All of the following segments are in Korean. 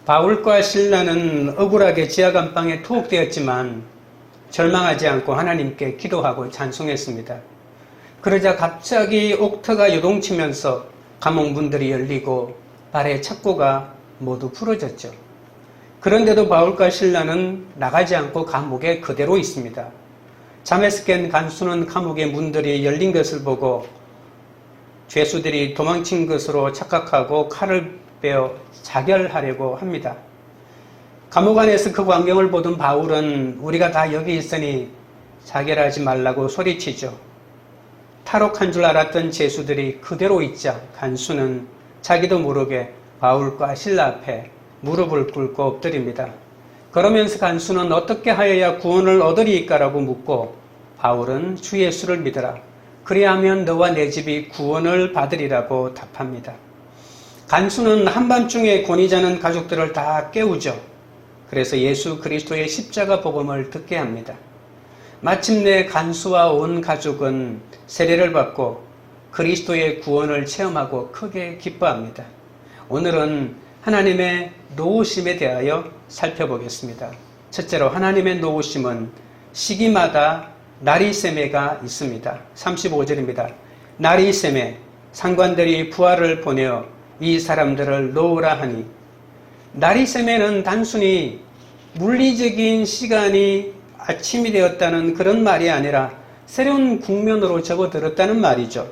바울과 실라는 억울하게 지하감방에 투옥되었지만 절망하지 않고 하나님께 기도하고 찬송했습니다. 그러자 갑자기 옥터가 요동치면서 감옥문들이 열리고 발의 착고가 모두 풀어졌죠. 그런데도 바울과 실라는 나가지 않고 감옥에 그대로 있습니다. 잠에서 깬 간수는 감옥의 문들이 열린 것을 보고 죄수들이 도망친 것으로 착각하고 칼을 빼어 자결하려고 합니다. 감옥 안에서 그 광경을 보던 바울은 우리가 다 여기 있으니 자결하지 말라고 소리치죠. 탈옥한 줄 알았던 죄수들이 그대로 있자 간수는 자기도 모르게 바울과 실라 앞에 무릎을 꿇고 엎드립니다. 그러면서 간수는 어떻게 하여야 구원을 얻으리이까라고 묻고 바울은 주 예수를 믿어라. 그리하면 너와 내 집이 구원을 받으리라고 답합니다. 간수는 한밤중에 권위 자는 가족들을 다 깨우죠. 그래서 예수 그리스도의 십자가 복음을 듣게 합니다. 마침내 간수와 온 가족은 세례를 받고 그리스도의 구원을 체험하고 크게 기뻐합니다. 오늘은 하나님의 노우심에 대하여 살펴보겠습니다. 첫째로 하나님의 노우심은 시기마다 나리세메가 있습니다. 35절입니다. 나리세메 상관들이 부하를 보내어 이 사람들을 놓으라 하니, 나리세메는 단순히 물리적인 시간이 아침이 되었다는 그런 말이 아니라 새로운 국면으로 접어들었다는 말이죠.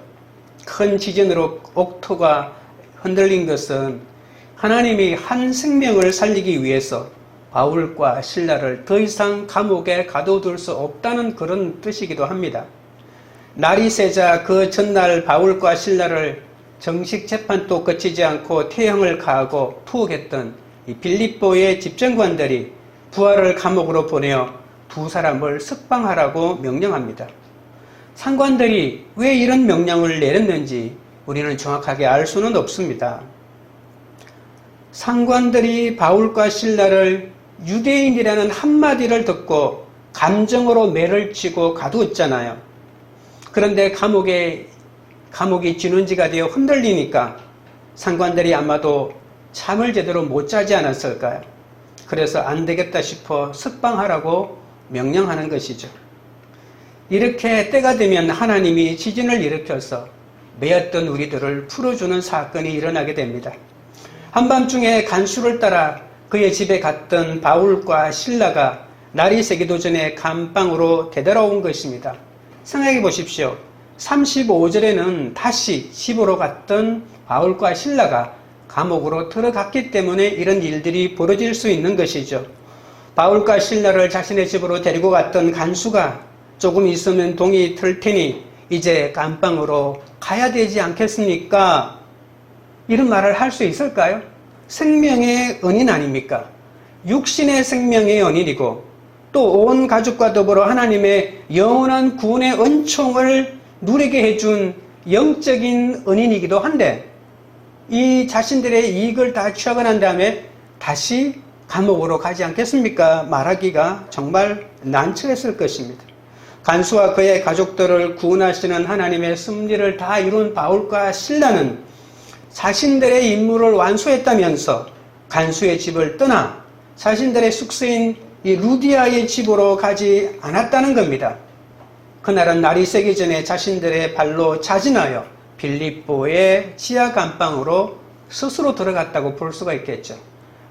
큰 지진으로 옥토가 흔들린 것은 하나님이 한 생명을 살리기 위해서 바울과 실라를 더 이상 감옥에 가둬둘 수 없다는 그런 뜻이기도 합니다. 날이 새자 그 전날 바울과 실라를 정식 재판도 거치지 않고 태형을 가하고 투옥했던 이 빌립보의 집정관들이 부하를 감옥으로 보내어 두 사람을 석방하라고 명령합니다. 상관들이 왜 이런 명령을 내렸는지 우리는 정확하게 알 수는 없습니다. 상관들이 바울과 실라를 유대인이라는 한마디를 듣고 감정으로 매를 치고 가두었잖아요. 그런데 감옥이 진원지가 되어 흔들리니까 상관들이 아마도 잠을 제대로 못 자지 않았을까요? 그래서 안 되겠다 싶어 석방하라고 명령하는 것이죠. 이렇게 때가 되면 하나님이 지진을 일으켜서 매였던 우리들을 풀어주는 사건이 일어나게 됩니다. 한밤중에 간수를 따라 그의 집에 갔던 바울과 실라가 날이 새기도 전에 감방으로 되돌아온 것입니다. 생각해 보십시오. 35절에는 다시 집으로 갔던 바울과 실라가 감옥으로 들어갔기 때문에 이런 일들이 벌어질 수 있는 것이죠. 바울과 실라를 자신의 집으로 데리고 갔던 간수가 조금 있으면 동이 틀 테니 이제 감방으로 가야 되지 않겠습니까? 이런 말을 할 수 있을까요? 생명의 은인 아닙니까? 육신의 생명의 은인이고 또 온 가족과 더불어 하나님의 영원한 구원의 은총을 누리게 해준 영적인 은인이기도 한데 이 자신들의 이익을 다 취하고 난 다음에 다시 감옥으로 가지 않겠습니까? 말하기가 정말 난처했을 것입니다. 간수와 그의 가족들을 구원하시는 하나님의 섭리를 다 이룬 바울과 실라는 자신들의 임무를 완수했다면서 간수의 집을 떠나 자신들의 숙소인 이 루디아의 집으로 가지 않았다는 겁니다. 그날은 날이 새기 전에 자신들의 발로 자진하여 빌립보의 지하 감방으로 스스로 들어갔다고 볼 수가 있겠죠.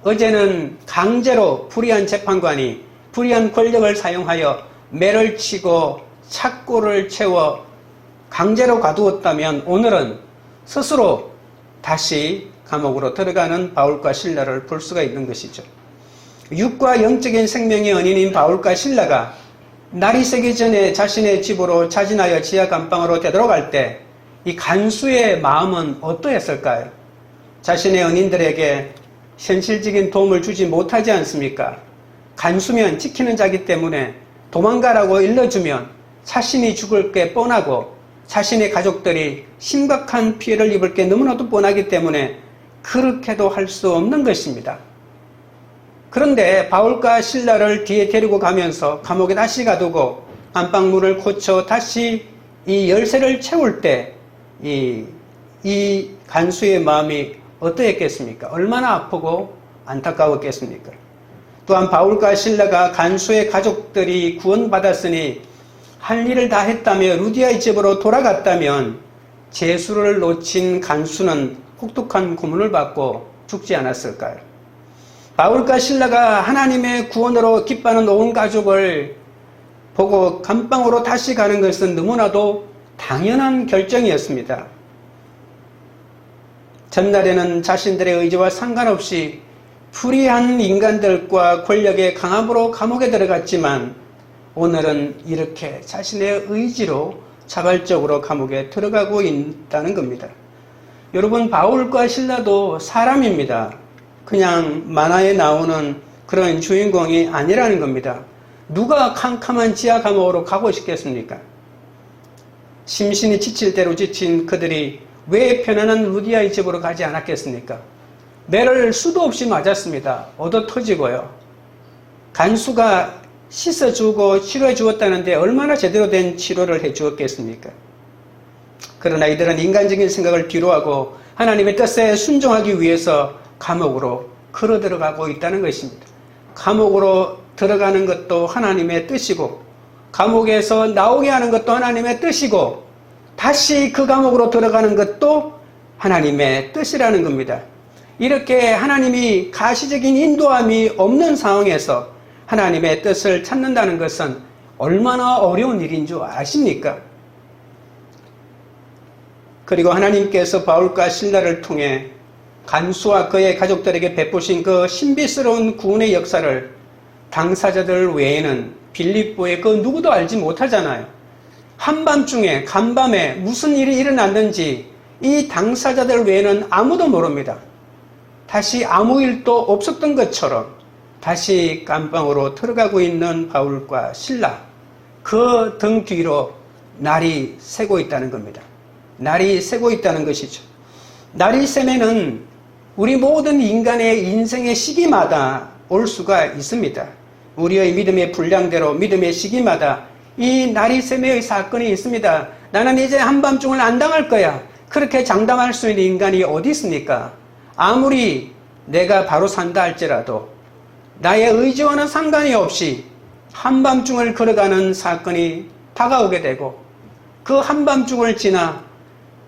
어제는 강제로 불의한 재판관이 불의한 권력을 사용하여 매를 치고 착고를 채워 강제로 가두었다면 오늘은 스스로 다시 감옥으로 들어가는 바울과 실라를 볼 수가 있는 것이죠. 육과 영적인 생명의 은인인 바울과 실라가 날이 새기 전에 자신의 집으로 자진하여 지하 감방으로 되돌아갈 때 이 간수의 마음은 어떠했을까요? 자신의 은인들에게 현실적인 도움을 주지 못하지 않습니까? 간수면 지키는 자기 때문에 도망가라고 일러주면 자신이 죽을 게 뻔하고 자신의 가족들이 심각한 피해를 입을 게 너무나도 뻔하기 때문에 그렇게도 할 수 없는 것입니다. 그런데 바울과 실라를 뒤에 데리고 가면서 감옥에 다시 가두고 안방문을 고쳐 다시 이 열쇠를 채울 때 이 간수의 마음이 어떠했겠습니까? 얼마나 아프고 안타까웠겠습니까? 또한 바울과 실라가 간수의 가족들이 구원받았으니 할 일을 다 했다며 루디아의 집으로 돌아갔다면 제수를 놓친 간수는 혹독한 고문을 받고 죽지 않았을까요? 바울과 실라가 하나님의 구원으로 기뻐하는 온 가족을 보고 감방으로 다시 가는 것은 너무나도 당연한 결정이었습니다. 전날에는 자신들의 의지와 상관없이 불의한 인간들과 권력의 강압으로 감옥에 들어갔지만 오늘은 이렇게 자신의 의지로 자발적으로 감옥에 들어가고 있다는 겁니다. 여러분, 바울과 실라도 사람입니다. 그냥 만화에 나오는 그런 주인공이 아니라는 겁니다. 누가 캄캄한 지하 감옥으로 가고 싶겠습니까? 심신이 지칠 대로 지친 그들이 왜 편안한 루디아의 집으로 가지 않았겠습니까? 매를 수도 없이 맞았습니다. 얻어 터지고요. 간수가 씻어주고 치료해 주었다는데 얼마나 제대로 된 치료를 해 주었겠습니까? 그러나 이들은 인간적인 생각을 뒤로하고 하나님의 뜻에 순종하기 위해서 감옥으로 걸어 들어가고 있다는 것입니다. 감옥으로 들어가는 것도 하나님의 뜻이고 감옥에서 나오게 하는 것도 하나님의 뜻이고 다시 그 감옥으로 들어가는 것도 하나님의 뜻이라는 겁니다. 이렇게 하나님이 가시적인 인도함이 없는 상황에서 하나님의 뜻을 찾는다는 것은 얼마나 어려운 일인 줄 아십니까? 그리고 하나님께서 바울과 실라를 통해 간수와 그의 가족들에게 베푸신 그 신비스러운 구원의 역사를 당사자들 외에는 빌립보의 그 누구도 알지 못하잖아요. 한밤중에 간밤에 무슨 일이 일어났는지 이 당사자들 외에는 아무도 모릅니다. 다시 아무 일도 없었던 것처럼 다시 감방으로 들어가고 있는 바울과 실라, 그 등 뒤로 날이 새고 있다는 겁니다. 날이 새고 있다는 것이죠. 날이 새면은 우리 모든 인간의 인생의 시기마다 올 수가 있습니다. 우리의 믿음의 분량대로 믿음의 시기마다 이 날이 새매의 사건이 있습니다. 나는 이제 한밤중을 안 당할 거야. 그렇게 장담할 수 있는 인간이 어디 있습니까? 아무리 내가 바로 산다 할지라도 나의 의지와는 상관이 없이 한밤중을 걸어가는 사건이 다가오게 되고 그 한밤중을 지나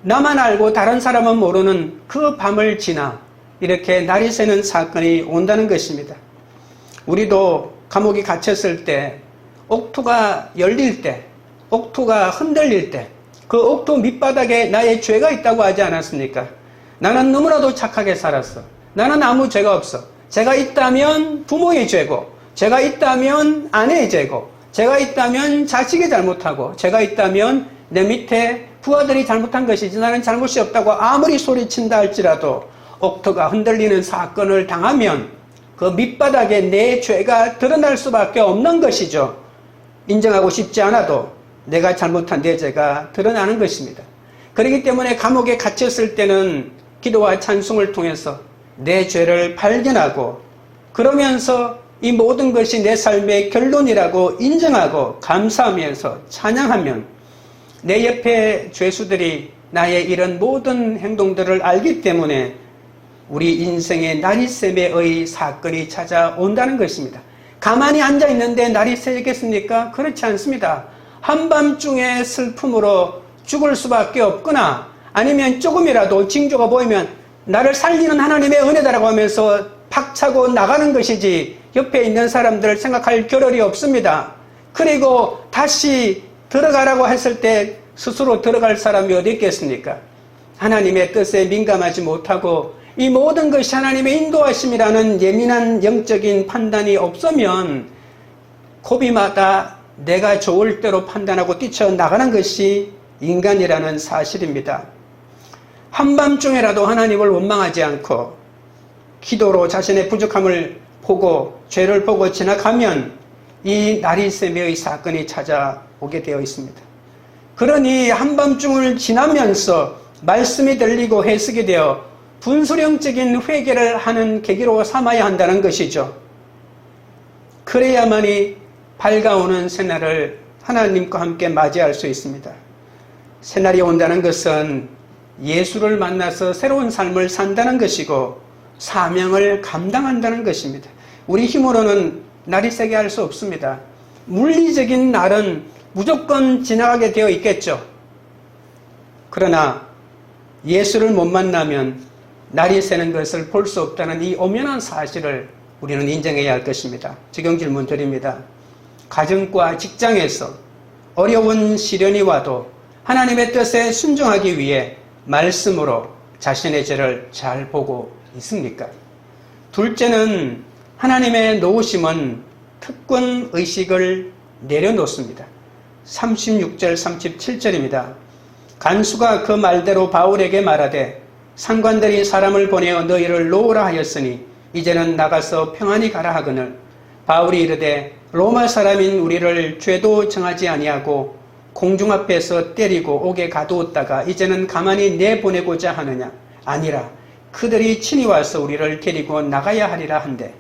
나만 알고 다른 사람은 모르는 그 밤을 지나 이렇게 날이 새는 사건이 온다는 것입니다. 우리도 감옥에 갇혔을 때 옥토가 열릴 때, 옥토가 흔들릴 때 그 옥토 밑바닥에 나의 죄가 있다고 하지 않았습니까? 나는 너무나도 착하게 살았어. 나는 아무 죄가 없어. 죄가 있다면 부모의 죄고, 죄가 있다면 아내의 죄고, 죄가 있다면 자식이 잘못하고, 죄가 있다면 내 밑에 부하들이 잘못한 것이지 나는 잘못이 없다고 아무리 소리친다 할지라도 옥토가 흔들리는 사건을 당하면 그 밑바닥에 내 죄가 드러날 수밖에 없는 것이죠. 인정하고 싶지 않아도 내가 잘못한 내 죄가 드러나는 것입니다. 그렇기 때문에 감옥에 갇혔을 때는 기도와 찬송을 통해서 내 죄를 발견하고 그러면서 이 모든 것이 내 삶의 결론이라고 인정하고 감사하면서 찬양하면 내 옆에 죄수들이 나의 이런 모든 행동들을 알기 때문에 우리 인생의 나리새매의 사건이 찾아온다는 것입니다. 가만히 앉아있는데 날이 새겠습니까? 그렇지 않습니다. 한밤중에 슬픔으로 죽을 수밖에 없거나 아니면 조금이라도 징조가 보이면 나를 살리는 하나님의 은혜다라고 하면서 박차고 나가는 것이지 옆에 있는 사람들을 생각할 겨를이 없습니다. 그리고 다시 들어가라고 했을 때 스스로 들어갈 사람이 어디 있겠습니까? 하나님의 뜻에 민감하지 못하고 이 모든 것이 하나님의 인도하심이라는 예민한 영적인 판단이 없으면 고비마다 내가 좋을 대로 판단하고 뛰쳐나가는 것이 인간이라는 사실입니다. 한밤중에라도 하나님을 원망하지 않고 기도로 자신의 부족함을 보고 죄를 보고 지나가면 이 나리새매의 사건이 찾아오게 되어 있습니다. 그러니 한밤중을 지나면서 말씀이 들리고 해석이 되어 분수령적인 회개를 하는 계기로 삼아야 한다는 것이죠. 그래야만이 밝아오는 새날을 하나님과 함께 맞이할 수 있습니다. 새날이 온다는 것은 예수를 만나서 새로운 삶을 산다는 것이고 사명을 감당한다는 것입니다. 우리 힘으로는 날이 새게 할 수 없습니다. 물리적인 날은 무조건 지나가게 되어 있겠죠. 그러나 예수를 못 만나면 날이 새는 것을 볼 수 없다는 이 엄연한 사실을 우리는 인정해야 할 것입니다. 적용 질문 드립니다. 가정과 직장에서 어려운 시련이 와도 하나님의 뜻에 순종하기 위해 말씀으로 자신의 죄를 잘 보고 있습니까? 둘째는 하나님의 놓으심은 특권 의식을 내려놓습니다. 36절 37절입니다. 간수가 그 말대로 바울에게 말하되 상관들이 사람을 보내어 너희를 놓으라 하였으니 이제는 나가서 평안히 가라 하거늘 바울이 이르되 로마 사람인 우리를 죄도 정하지 아니하고 공중 앞에서 때리고 옥에 가두었다가 이제는 가만히 내보내고자 하느냐? 아니라 그들이 친히 와서 우리를 데리고 나가야 하리라 한대.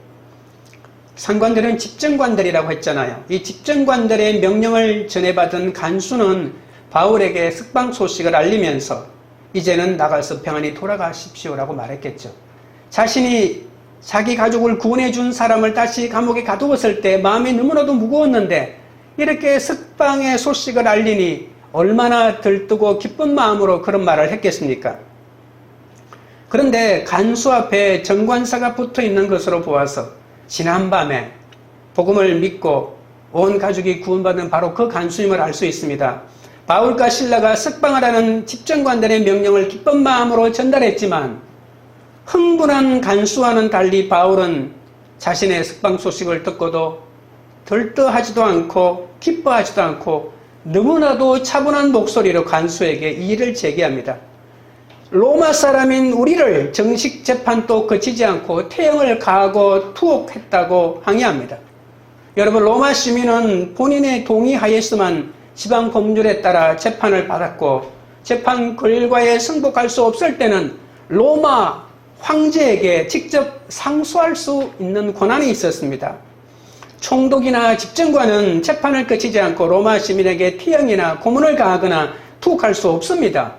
상관들은 집정관들이라고 했잖아요. 이 집정관들의 명령을 전해받은 간수는 바울에게 석방 소식을 알리면서 이제는 나가서 평안히 돌아가십시오라고 말했겠죠. 자신이 자기 가족을 구원해 준 사람을 다시 감옥에 가두었을 때 마음이 너무나도 무거웠는데 이렇게 석방의 소식을 알리니 얼마나 들뜨고 기쁜 마음으로 그런 말을 했겠습니까? 그런데 간수 앞에 정관사가 붙어 있는 것으로 보아서 지난밤에 복음을 믿고 온 가족이 구원받은 바로 그 간수임을 알 수 있습니다. 바울과 실라가 석방하라는 집정관들의 명령을 기쁜 마음으로 전달했지만 흥분한 간수와는 달리 바울은 자신의 석방 소식을 듣고도 들떠하지도 않고 기뻐하지도 않고 너무나도 차분한 목소리로 간수에게 이의를 제기합니다. 로마 사람인 우리를 정식 재판도 거치지 않고 태형을 가하고 투옥했다고 항의합니다. 여러분, 로마 시민은 본인의 동의하에서만 지방 법률에 따라 재판을 받았고 재판 결과에 승복할 수 없을 때는 로마 황제에게 직접 상소할 수 있는 권한이 있었습니다. 총독이나 집정관은 재판을 거치지 않고 로마 시민에게 태형이나 고문을 가하거나 투옥할 수 없습니다.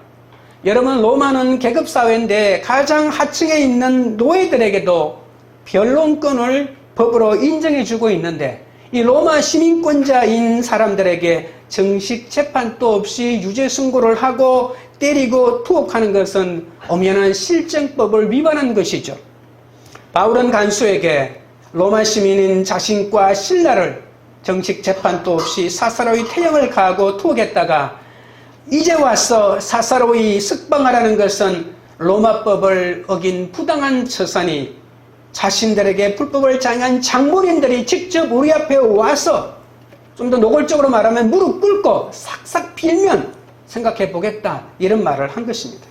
여러분, 로마는 계급사회인데 가장 하층에 있는 노예들에게도 변론권을 법으로 인정해주고 있는데 이 로마 시민권자인 사람들에게 정식 재판도 없이 유죄 선고를 하고 때리고 투옥하는 것은 엄연한 실정법을 위반한 것이죠. 바울은 간수에게 로마 시민인 자신과 신라를 정식 재판도 없이 사사로이 태형을 가하고 투옥했다가 이제 와서 사사로이 석방하라는 것은 로마법을 어긴 부당한 처사니 자신들에게 불법을 장한 장본인들이 직접 우리 앞에 와서 좀 더 노골적으로 말하면 무릎 꿇고 싹싹 빌면 생각해 보겠다, 이런 말을 한 것입니다.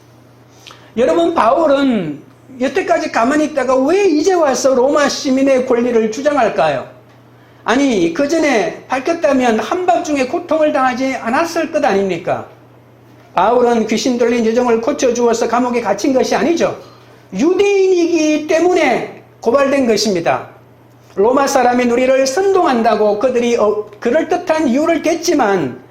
여러분, 바울은 여태까지 가만히 있다가 왜 이제 와서 로마 시민의 권리를 주장할까요? 아니, 그 전에 밝혔다면 한밤중에 고통을 당하지 않았을 것 아닙니까? 바울은 귀신 들린 여정을 고쳐주어서 감옥에 갇힌 것이 아니죠. 유대인이기 때문에 고발된 것입니다. 로마 사람인 우리를 선동한다고 그들이 그럴듯한 이유를 댔지만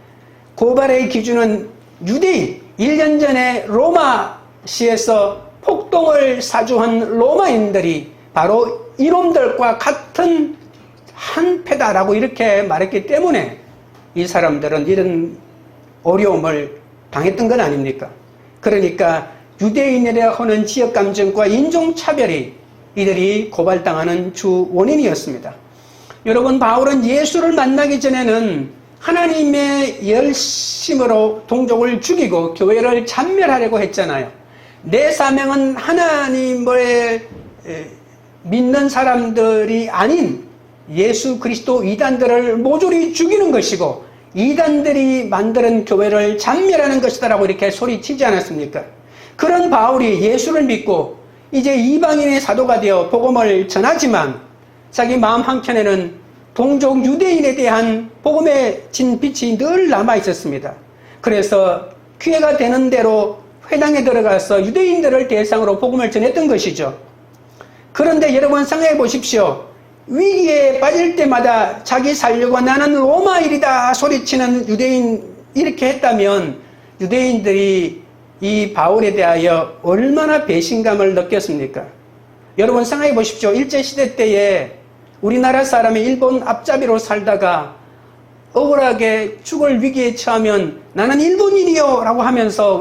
고발의 기준은 유대인, 1년 전에 로마시에서 폭동을 사주한 로마인들이 바로 이놈들과 같은 한패다라고 이렇게 말했기 때문에 이 사람들은 이런 어려움을 당했던 건 아닙니까? 그러니까 유대인이라 하는 지역감정과 인종차별이 이들이 고발당하는 주 원인이었습니다. 여러분, 바울은 예수를 만나기 전에는 하나님의 열심으로 동족을 죽이고 교회를 잔멸하려고 했잖아요. 내 사명은 하나님을 믿는 사람들이 아닌 예수 그리스도 이단들을 모조리 죽이는 것이고 이단들이 만드는 교회를 잔멸하는 것이다라고 이렇게 소리치지 않았습니까? 그런 바울이 예수를 믿고 이제 이방인의 사도가 되어 복음을 전하지만 자기 마음 한켠에는 동족 유대인에 대한 복음의 진빛이 늘 남아 있었습니다. 그래서 기회가 되는 대로 회당에 들어가서 유대인들을 대상으로 복음을 전했던 것이죠. 그런데 여러분, 생각해 보십시오. 위기에 빠질 때마다 자기 살려고 나는 로마인이다 소리치는 유대인, 이렇게 했다면 유대인들이 이 바울에 대하여 얼마나 배신감을 느꼈습니까? 여러분 생각해 보십시오. 일제시대 때에 우리나라 사람이 일본 앞잡이로 살다가 억울하게 죽을 위기에 처하면 나는 일본인이요 라고 하면서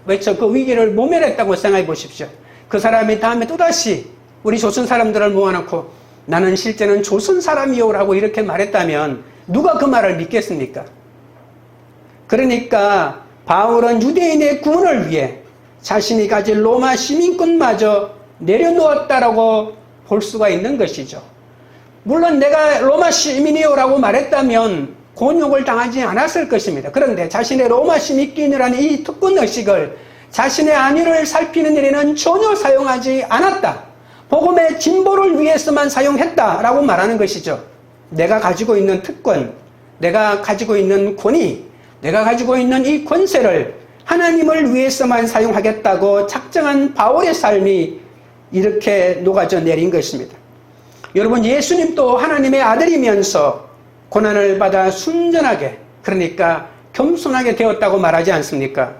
외쳐 그 위기를 모면했다고 생각해 보십시오. 그 사람이 다음에 또다시 우리 조선 사람들을 모아놓고 나는 실제는 조선 사람이요 라고 이렇게 말했다면 누가 그 말을 믿겠습니까? 그러니까 바울은 유대인의 구원을 위해 자신이 가진 로마 시민권마저 내려놓았다라고 볼 수가 있는 것이죠. 물론 내가 로마 시민이요 라고 말했다면 곤욕을 당하지 않았을 것입니다. 그런데 자신의 로마 시민권이라는 이 특권의식을 자신의 안위를 살피는 일에는 전혀 사용하지 않았다. 복음의 진보를 위해서만 사용했다라고 말하는 것이죠. 내가 가지고 있는 특권, 내가 가지고 있는 권위, 내가 가지고 있는 이 권세를 하나님을 위해서만 사용하겠다고 작정한 바울의 삶이 이렇게 녹아져 내린 것입니다. 여러분, 예수님도 하나님의 아들이면서 고난을 받아 순전하게, 그러니까 겸손하게 되었다고 말하지 않습니까?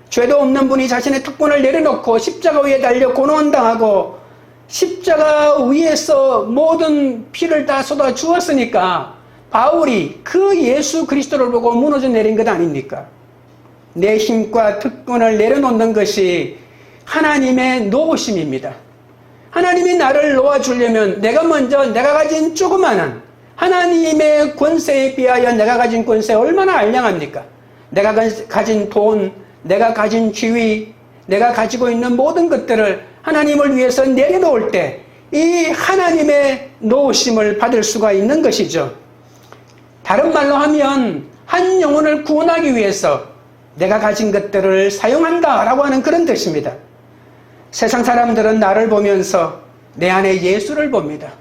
죄도 없는 분이 자신의 특권을 내려놓고 십자가 위에 달려 고난당하고 십자가 위에서 모든 피를 다 쏟아 주었으니까 바울이 그 예수 그리스도를 보고 무너져 내린 것 아닙니까? 내 힘과 특권을 내려놓는 것이 하나님의 노심입니다. 하나님이 나를 놓아주려면 내가 먼저 내가 가진 조그마한 하나님의 권세에 비하여 내가 가진 권세 얼마나 알량합니까? 내가 가진 돈, 내가 가진 지위, 내가 가지고 있는 모든 것들을 하나님을 위해서 내려놓을 때 이 하나님의 노심을 받을 수가 있는 것이죠. 다른 말로 하면 한 영혼을 구원하기 위해서 내가 가진 것들을 사용한다라고 하는 그런 뜻입니다. 세상 사람들은 나를 보면서 내 안에 예수를 봅니다.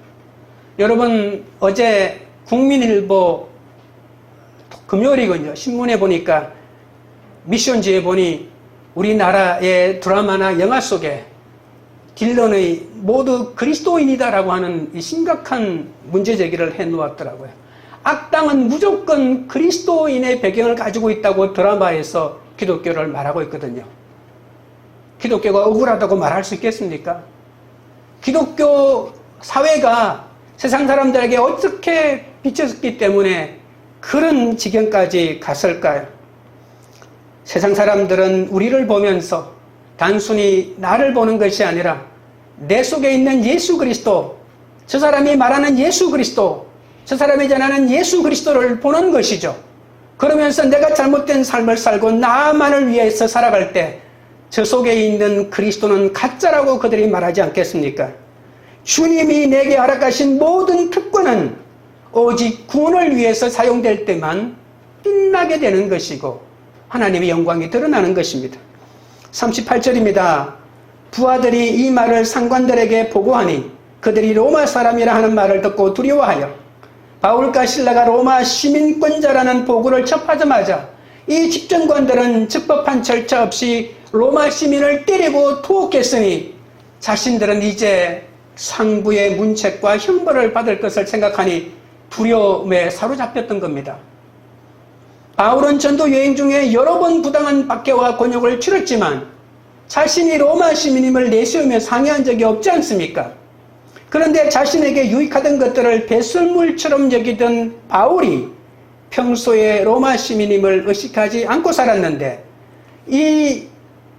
여러분, 어제 국민일보 금요일이군요. 신문에 보니까 미션지에 보니 우리나라의 드라마나 영화 속에 딜런의 모두 그리스도인이다라고 하는 이 심각한 문제 제기를 해놓았더라고요. 악당은 무조건 그리스도인의 배경을 가지고 있다고 드라마에서 기독교를 말하고 있거든요. 기독교가 억울하다고 말할 수 있겠습니까? 기독교 사회가 세상 사람들에게 어떻게 비쳤기 때문에 그런 지경까지 갔을까요? 세상 사람들은 우리를 보면서 단순히 나를 보는 것이 아니라 내 속에 있는 예수 그리스도, 저 사람이 말하는 예수 그리스도, 저 사람이 전하는 예수 그리스도를 보는 것이죠. 그러면서 내가 잘못된 삶을 살고 나만을 위해서 살아갈 때 저 속에 있는 그리스도는 가짜라고 그들이 말하지 않겠습니까? 주님이 내게 허락하신 모든 특권은 오직 구원을 위해서 사용될 때만 빛나게 되는 것이고 하나님의 영광이 드러나는 것입니다. 38절입니다. 부하들이 이 말을 상관들에게 보고하니 그들이 로마 사람이라 하는 말을 듣고 두려워하여 바울과 실라가 로마 시민권자라는 보고를 접하자마자 이 집정관들은 적법한 절차 없이 로마 시민을 때리고 투옥했으니 자신들은 이제 상부의 문책과 형벌을 받을 것을 생각하니 두려움에 사로잡혔던 겁니다. 바울은 전도 여행 중에 여러 번 부당한 박해와 곤욕을 치렀지만 자신이 로마 시민임을 내세우며 상의한 적이 없지 않습니까? 그런데 자신에게 유익하던 것들을 배설물처럼 여기던 바울이 평소에 로마 시민임을 의식하지 않고 살았는데 이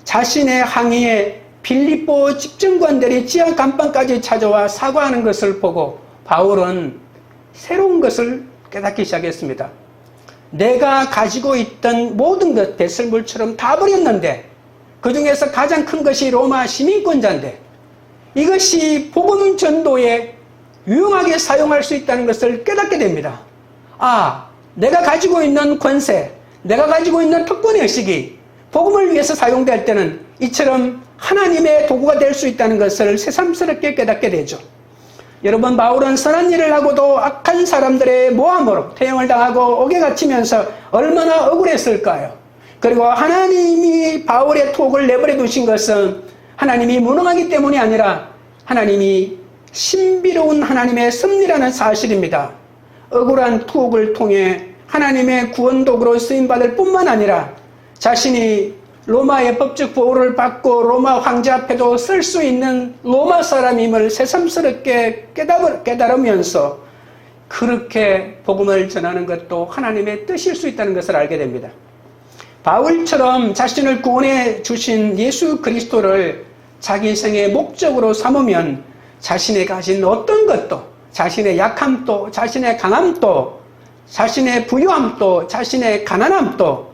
자신의 항의에 빌립보 집정관들이 지하 감방까지 찾아와 사과하는 것을 보고 바울은 새로운 것을 깨닫기 시작했습니다. 내가 가지고 있던 모든 것 배설물처럼 다 버렸는데 그 중에서 가장 큰 것이 로마 시민권자인데 이것이 복음 전도에 유용하게 사용할 수 있다는 것을 깨닫게 됩니다. 아, 내가 가지고 있는 권세, 내가 가지고 있는 특권의식이 복음을 위해서 사용될 때는 이처럼 하나님의 도구가 될 수 있다는 것을 새삼스럽게 깨닫게 되죠. 여러분, 바울은 선한 일을 하고도 악한 사람들의 모함으로 태형을 당하고 옥에 갇히면서 얼마나 억울했을까요? 그리고 하나님이 바울의 투옥을 내버려 두신 것은 하나님이 무능하기 때문이 아니라 하나님이 신비로운 하나님의 섭리라는 사실입니다. 억울한 투옥을 통해 하나님의 구원도구로 쓰임받을 뿐만 아니라 자신이 로마의 법적 보호를 받고 로마 황제 앞에도 설 수 있는 로마 사람임을 새삼스럽게 깨달으면서 그렇게 복음을 전하는 것도 하나님의 뜻일 수 있다는 것을 알게 됩니다. 바울처럼 자신을 구원해 주신 예수 그리스도를 자기 생의 목적으로 삼으면 자신이 가진 어떤 것도, 자신의 약함도, 자신의 강함도, 자신의 부유함도, 자신의 가난함도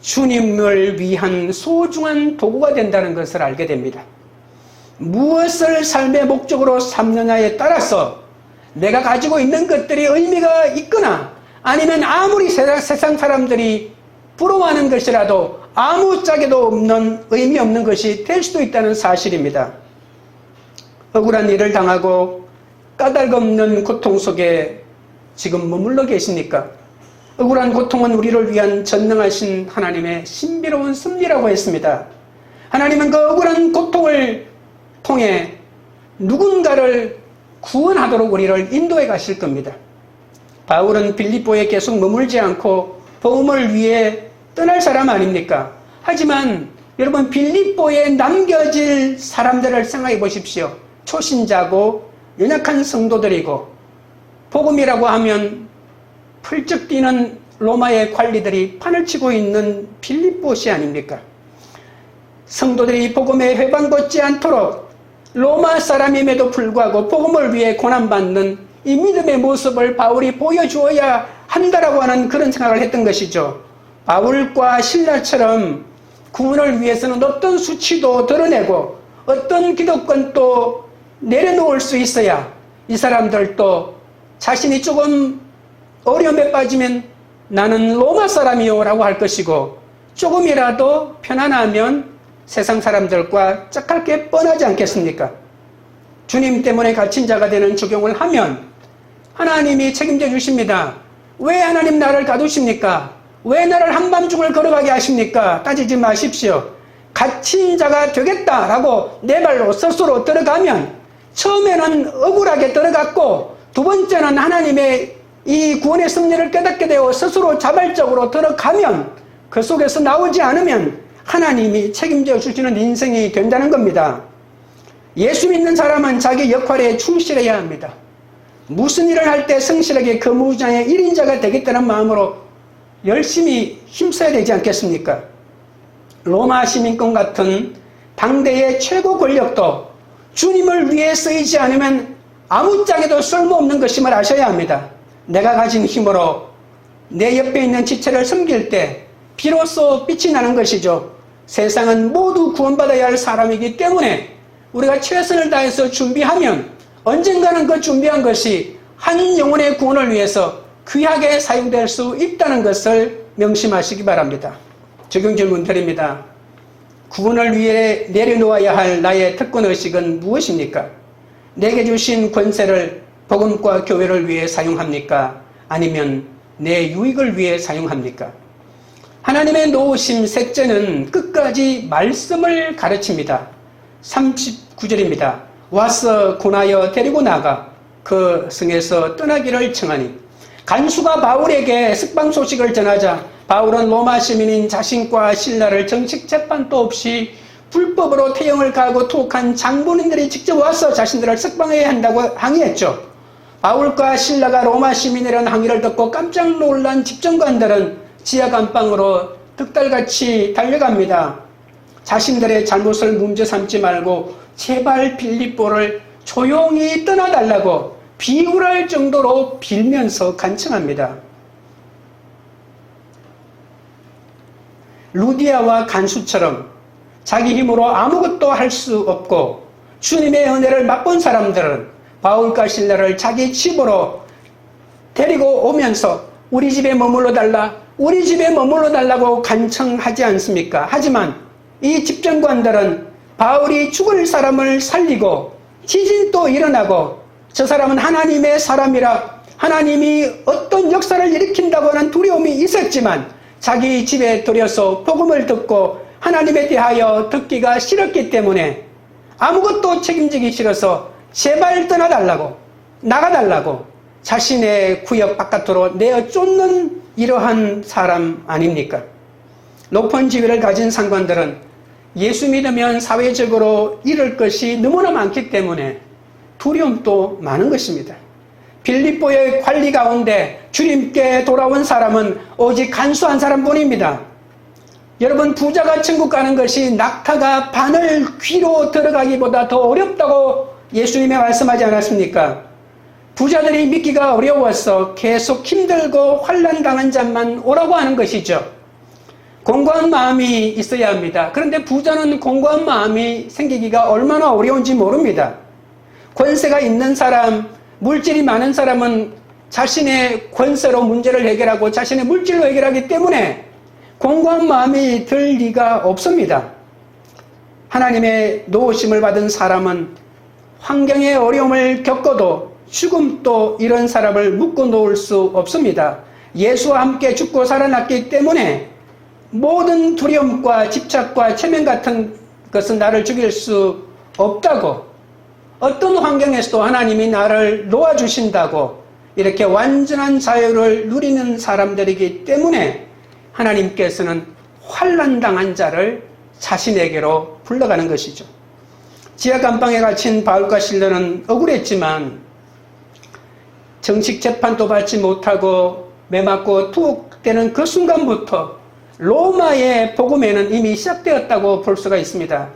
주님을 위한 소중한 도구가 된다는 것을 알게 됩니다. 무엇을 삶의 목적으로 삼느냐에 따라서 내가 가지고 있는 것들이 의미가 있거나 아니면 아무리 세상 사람들이 부러워하는 것이라도 아무짝에도 없는 의미 없는 것이 될 수도 있다는 사실입니다. 억울한 일을 당하고 까닭없는 고통 속에 지금 머물러 계십니까? 억울한 고통은 우리를 위한 전능하신 하나님의 신비로운 섭리라고 했습니다. 하나님은 그 억울한 고통을 통해 누군가를 구원하도록 우리를 인도해 가실 겁니다. 바울은 빌립보에 계속 머물지 않고 복음을 위해 떠날 사람 아닙니까? 하지만 여러분 빌립보에 남겨질 사람들을 생각해 보십시오. 초신자고 연약한 성도들이고 복음이라고 하면 펄쩍 뛰는 로마의 관리들이 판을 치고 있는 빌립보시 아닙니까? 성도들이 복음에 회방받지 않도록 로마 사람임에도 불구하고 복음을 위해 고난받는 이 믿음의 모습을 바울이 보여주어야 한다라고 하는 그런 생각을 했던 것이죠. 바울과 신라처럼 구원을 위해서는 어떤 수치도 드러내고 어떤 기득권도 내려놓을 수 있어야 이 사람들도 자신이 조금 어려움에 빠지면 나는 로마 사람이요 라고 할 것이고 조금이라도 편안하면 세상 사람들과 짝할 게 뻔하지 않겠습니까? 주님 때문에 갇힌 자가 되는 적용을 하면 하나님이 책임져 주십니다. 왜 하나님 나를 가두십니까? 왜 나를 한밤중을 걸어가게 하십니까? 따지지 마십시오. 갇힌 자가 되겠다라고 내 발로 스스로 들어가면 처음에는 억울하게 들어갔고 두 번째는 하나님의 이 구원의 섭리를 깨닫게 되어 스스로 자발적으로 들어가면 그 속에서 나오지 않으면 하나님이 책임져 주시는 인생이 된다는 겁니다. 예수 믿는 사람은 자기 역할에 충실해야 합니다. 무슨 일을 할 때 성실하게 그 무장의 1인자가 되겠다는 마음으로 열심히 힘써야 되지 않겠습니까? 로마 시민권 같은 당대의 최고 권력도 주님을 위해 쓰이지 않으면 아무짝에도 쓸모없는 것임을 아셔야 합니다. 내가 가진 힘으로 내 옆에 있는 지체를 섬길 때 비로소 빛이 나는 것이죠. 세상은 모두 구원받아야 할 사람이기 때문에 우리가 최선을 다해서 준비하면 언젠가는 그 준비한 것이 한 영혼의 구원을 위해서 귀하게 사용될 수 있다는 것을 명심하시기 바랍니다. 적용 질문 드립니다. 구원을 위해 내려놓아야 할 나의 특권의식은 무엇입니까? 내게 주신 권세를 복음과 교회를 위해 사용합니까? 아니면 내 유익을 위해 사용합니까? 하나님의 놓으심 셋째는 끝까지 말씀을 가르칩니다. 39절입니다. 와서 고나여 데리고 나가 그 성에서 떠나기를 청하니 간수가 바울에게 석방 소식을 전하자 바울은 로마 시민인 자신과 신라를 정식 재판도 없이 불법으로 태형을 가하고 투옥한 장본인들이 직접 와서 자신들을 석방해야 한다고 항의했죠. 바울과 신라가 로마 시민이라는 항의를 듣고 깜짝 놀란 집정관들은 지하 감방으로 득달같이 달려갑니다. 자신들의 잘못을 문제 삼지 말고 제발 빌립보를 조용히 떠나달라고 비굴할 정도로 빌면서 간청합니다. 루디아와 간수처럼 자기 힘으로 아무것도 할 수 없고 주님의 은혜를 맛본 사람들은 바울과 신라를 자기 집으로 데리고 오면서 우리 집에 머물러 달라, 우리 집에 머물러 달라고 간청하지 않습니까? 하지만 이 집정관들은 바울이 죽을 사람을 살리고 지진도 일어나고 저 사람은 하나님의 사람이라 하나님이 어떤 역사를 일으킨다고 하는 두려움이 있었지만 자기 집에 들여서 복음을 듣고 하나님에 대하여 듣기가 싫었기 때문에 아무것도 책임지기 싫어서 제발 떠나달라고 나가달라고 자신의 구역 바깥으로 내어 쫓는 이러한 사람 아닙니까? 높은 지위를 가진 상관들은 예수 믿으면 사회적으로 잃을 것이 너무나 많기 때문에 두려움도 많은 것입니다. 빌립보의 관리 가운데 주님께 돌아온 사람은 오직 간수한 사람뿐입니다. 여러분, 부자가 천국 가는 것이 낙타가 바늘 귀로 들어가기보다 더 어렵다고 예수님이 말씀하지 않았습니까? 부자들이 믿기가 어려워서 계속 힘들고 환난당한 자만 오라고 하는 것이죠. 공고한 마음이 있어야 합니다. 그런데 부자는 공고한 마음이 생기기가 얼마나 어려운지 모릅니다. 권세가 있는 사람, 물질이 많은 사람은 자신의 권세로 문제를 해결하고 자신의 물질로 해결하기 때문에 공고한 마음이 들 리가 없습니다. 하나님의 도우심을 받은 사람은 환경의 어려움을 겪어도 죽음도 이런 사람을 묶어 놓을 수 없습니다. 예수와 함께 죽고 살아났기 때문에 모든 두려움과 집착과 체면 같은 것은 나를 죽일 수 없다고, 어떤 환경에서도 하나님이 나를 놓아주신다고 이렇게 완전한 자유를 누리는 사람들이기 때문에 하나님께서는 환난당한 자를 자신에게로 불러가는 것이죠. 지하 감방에 갇힌 바울과 실라는 억울했지만 정식 재판도 받지 못하고 매맞고 투옥되는 그 순간부터 로마의 복음에는 이미 시작되었다고 볼 수가 있습니다.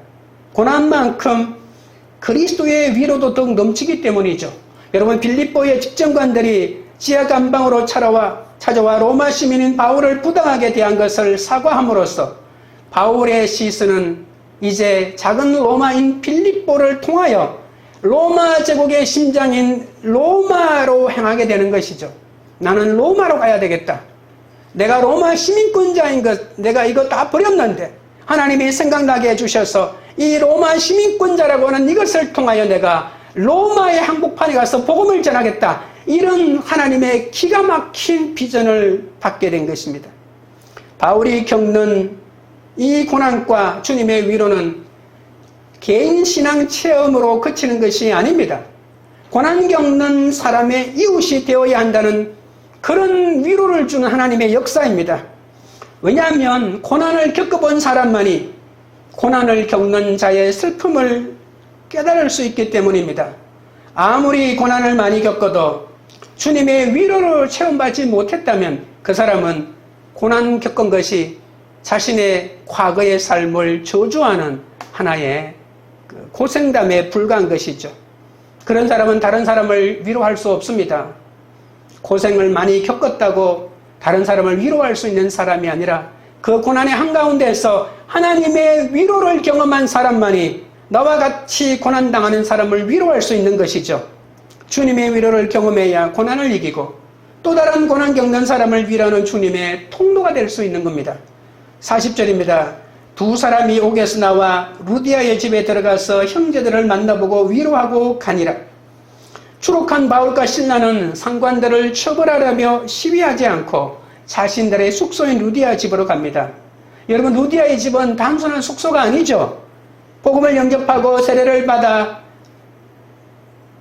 고난만큼 그리스도의 위로도 더욱 넘치기 때문이죠. 여러분, 빌립보의 집정관들이 지하 감방으로 찾아와 로마 시민인 바울을 부당하게 대한 것을 사과함으로써 바울의 시선은 이제 작은 로마인 빌립보를 통하여 로마 제국의 심장인 로마로 향하게 되는 것이죠. 나는 로마로 가야 되겠다. 내가 로마 시민권자인 것, 내가 이거 다 버렸는데 하나님이 생각나게 해주셔서 이 로마 시민권자라고 하는 이것을 통하여 내가 로마의 한복판에 가서 복음을 전하겠다. 이런 하나님의 기가 막힌 비전을 받게 된 것입니다. 바울이 겪는 이 고난과 주님의 위로는 개인 신앙 체험으로 그치는 것이 아닙니다. 고난 겪는 사람의 이웃이 되어야 한다는 그런 위로를 주는 하나님의 역사입니다. 왜냐하면 고난을 겪어본 사람만이 고난을 겪는 자의 슬픔을 깨달을 수 있기 때문입니다. 아무리 고난을 많이 겪어도 주님의 위로를 체험받지 못했다면 그 사람은 고난 겪은 것이 자신의 과거의 삶을 저주하는 하나의 고생담에 불과한 것이죠. 그런 사람은 다른 사람을 위로할 수 없습니다. 고생을 많이 겪었다고 다른 사람을 위로할 수 있는 사람이 아니라 그 고난의 한가운데에서 하나님의 위로를 경험한 사람만이 나와 같이 고난당하는 사람을 위로할 수 있는 것이죠. 주님의 위로를 경험해야 고난을 이기고 또 다른 고난 겪는 사람을 위로하는 주님의 통로가 될 수 있는 겁니다. 40절입니다. 두 사람이 옥에서 나와 루디아의 집에 들어가서 형제들을 만나보고 위로하고 가니라. 추록한 바울과 실라는 상관들을 처벌하려며 시위하지 않고 자신들의 숙소인 루디아 집으로 갑니다. 여러분, 루디아의 집은 단순한 숙소가 아니죠. 복음을 영접하고 세례를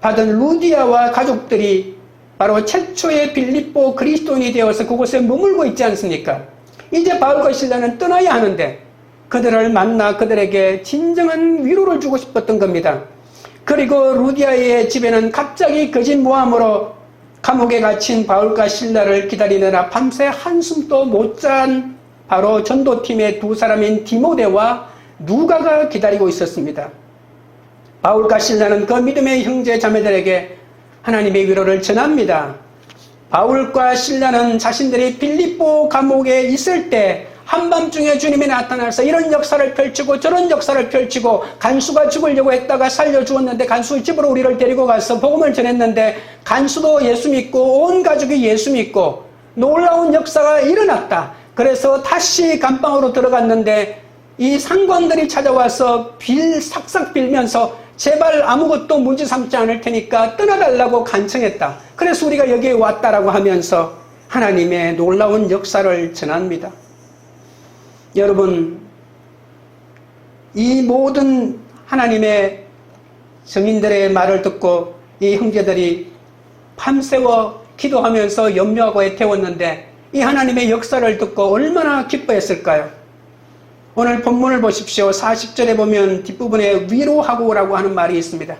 받은 루디아와 가족들이 바로 최초의 빌립보 그리스도인이 되어서 그곳에 머물고 있지 않습니까? 이제 바울과 실라는 떠나야 하는데 그들을 만나 그들에게 진정한 위로를 주고 싶었던 겁니다. 그리고 루디아의 집에는 갑자기 거짓 모함으로 감옥에 갇힌 바울과 실라를 기다리느라 밤새 한숨도 못 잔 바로 전도팀의 두 사람인 디모데와 누가가 기다리고 있었습니다. 바울과 실라는 그 믿음의 형제 자매들에게 하나님의 위로를 전합니다. 바울과 실라는 자신들이 빌립보 감옥에 있을 때 한밤중에 주님이 나타나서 이런 역사를 펼치고 저런 역사를 펼치고 간수가 죽으려고 했다가 살려주었는데 간수 집으로 우리를 데리고 가서 복음을 전했는데 간수도 예수 믿고 온 가족이 예수 믿고 놀라운 역사가 일어났다. 그래서 다시 감방으로 들어갔는데 이 상관들이 찾아와서 삭삭 빌면서 제발 아무것도 문제 삼지 않을 테니까 떠나달라고 간청했다. 그래서 우리가 여기에 왔다라고 하면서 하나님의 놀라운 역사를 전합니다. 여러분, 이 모든 하나님의 증인들의 말을 듣고 이 형제들이 밤새워 기도하면서 염려하고 애태웠는데 이 하나님의 역사를 듣고 얼마나 기뻐했을까요? 오늘 본문을 보십시오. 40절에 보면 뒷부분에 위로하고라고 하는 말이 있습니다.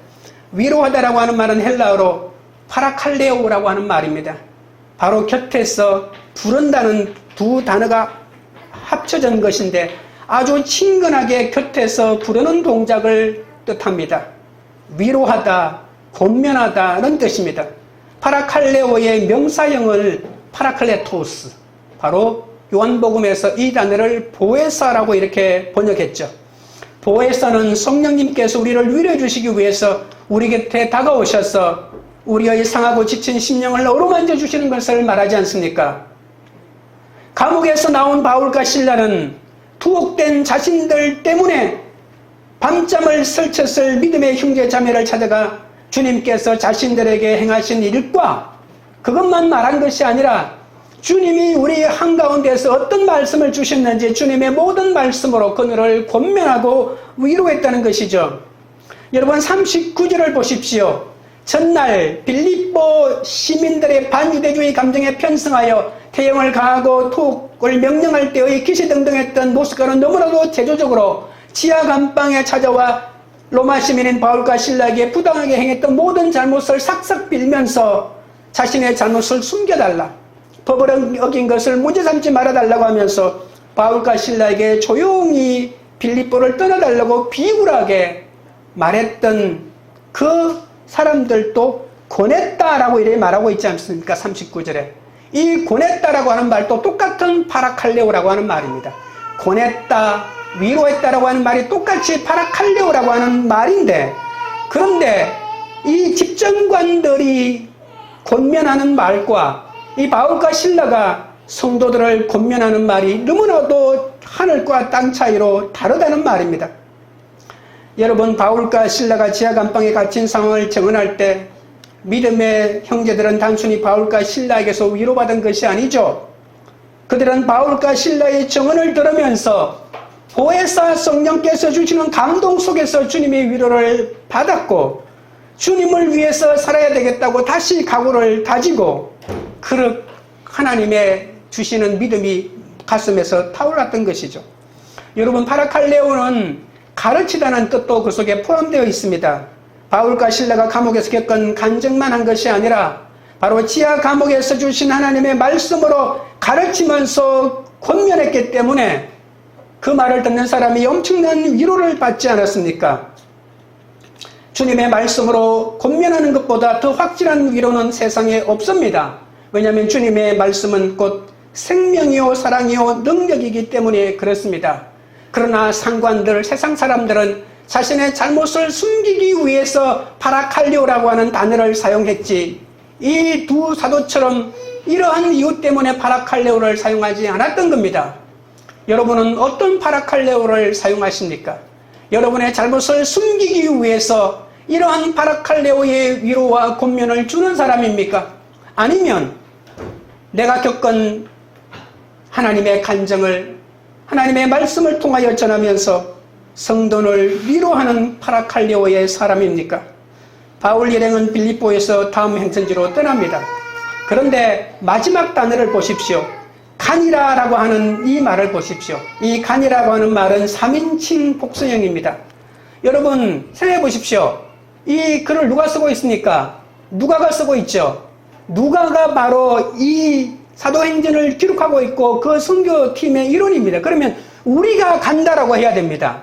위로하다라고 하는 말은 헬라어로 파라칼레오라고 하는 말입니다. 바로 곁에서 부른다는 두 단어가 합쳐진 것인데 아주 친근하게 곁에서 부르는 동작을 뜻합니다. 위로하다, 권면하다는 뜻입니다. 파라칼레오의 명사형을 파라클레토스, 바로 요한복음에서 이 단어를 보혜사라고 이렇게 번역했죠. 보혜사는 성령님께서 우리를 위로해 주시기 위해서 우리 곁에 다가오셔서 우리의 상하고 지친 심령을 어루만져 주시는 것을 말하지 않습니까? 감옥에서 나온 바울과 실라는 투옥된 자신들 때문에 밤잠을 설쳤을 믿음의 형제 자매를 찾아가 주님께서 자신들에게 행하신 일과 그것만 말한 것이 아니라 주님이 우리 한가운데서 어떤 말씀을 주셨는지 주님의 모든 말씀으로 그들을 권면하고 위로했다는 것이죠. 여러분 39절을 보십시오. 전날 빌립보 시민들의 반유대주의 감정에 편승하여 태형을 가하고 투옥을 명령할 때의 기시등등했던 모습과는 너무나도 제조적으로 지하 감방에 찾아와 로마 시민인 바울과 실라에게 부당하게 행했던 모든 잘못을 싹싹 빌면서 자신의 잘못을 숨겨달라, 법을 어긴 것을 문제 삼지 말아달라고 하면서 바울과 실라에게 조용히 빌립보를 떠나달라고 비굴하게 말했던 그 사람들도 권했다라고 이렇게 말하고 있지 않습니까? 39절에. 이 권했다라고 하는 말도 똑같은 파라칼레오라고 하는 말입니다. 권했다, 위로했다라고 하는 말이 똑같이 파라칼레오라고 하는 말인데, 그런데 이 집정관들이 권면하는 말과 이 바울과 실라가 성도들을 권면하는 말이 너무나도 하늘과 땅 차이로 다르다는 말입니다. 여러분, 바울과 실라가 지하 감방에 갇힌 상황을 증언할 때 믿음의 형제들은 단순히 바울과 실라에게서 위로받은 것이 아니죠. 그들은 바울과 실라의 증언을 들으면서 보혜사 성령께서 주시는 감동 속에서 주님의 위로를 받았고 주님을 위해서 살아야 되겠다고 다시 각오를 다지고 그 하나님의 주시는 믿음이 가슴에서 타올랐던 것이죠. 여러분, 파라칼레오는 가르치다는 뜻도 그 속에 포함되어 있습니다. 바울과 실라가 감옥에서 겪은 간증만 한 것이 아니라 바로 지하 감옥에서 주신 하나님의 말씀으로 가르치면서 권면했기 때문에 그 말을 듣는 사람이 엄청난 위로를 받지 않았습니까? 주님의 말씀으로 권면하는 것보다 더 확실한 위로는 세상에 없습니다. 왜냐하면 주님의 말씀은 곧 생명이요 사랑이요 능력이기 때문에 그렇습니다. 그러나 상관들, 세상 사람들은 자신의 잘못을 숨기기 위해서 파라칼리오라고 하는 단어를 사용했지, 이 두 사도처럼 이러한 이유 때문에 파라칼레오를 사용하지 않았던 겁니다. 여러분은 어떤 파라칼레오를 사용하십니까? 여러분의 잘못을 숨기기 위해서 이러한 파라칼레오의 위로와 권면을 주는 사람입니까? 아니면 내가 겪은 하나님의 간증을 하나님의 말씀을 통하여 전하면서 성도를 위로하는 파라칼레오의 사람입니까? 바울 일행은 빌립보에서 다음 행선지로 떠납니다. 그런데 마지막 단어를 보십시오. 간이라라고 하는 이 말을 보십시오. 이 간이라고 하는 말은 3인칭 복수형입니다. 여러분 생각해 보십시오. 이 글을 누가 쓰고 있습니까? 누가가 쓰고 있죠. 누가가 바로 이 사도행전을 기록하고 있고 그 선교팀의 일원입니다. 그러면 우리가 간다라고 해야 됩니다.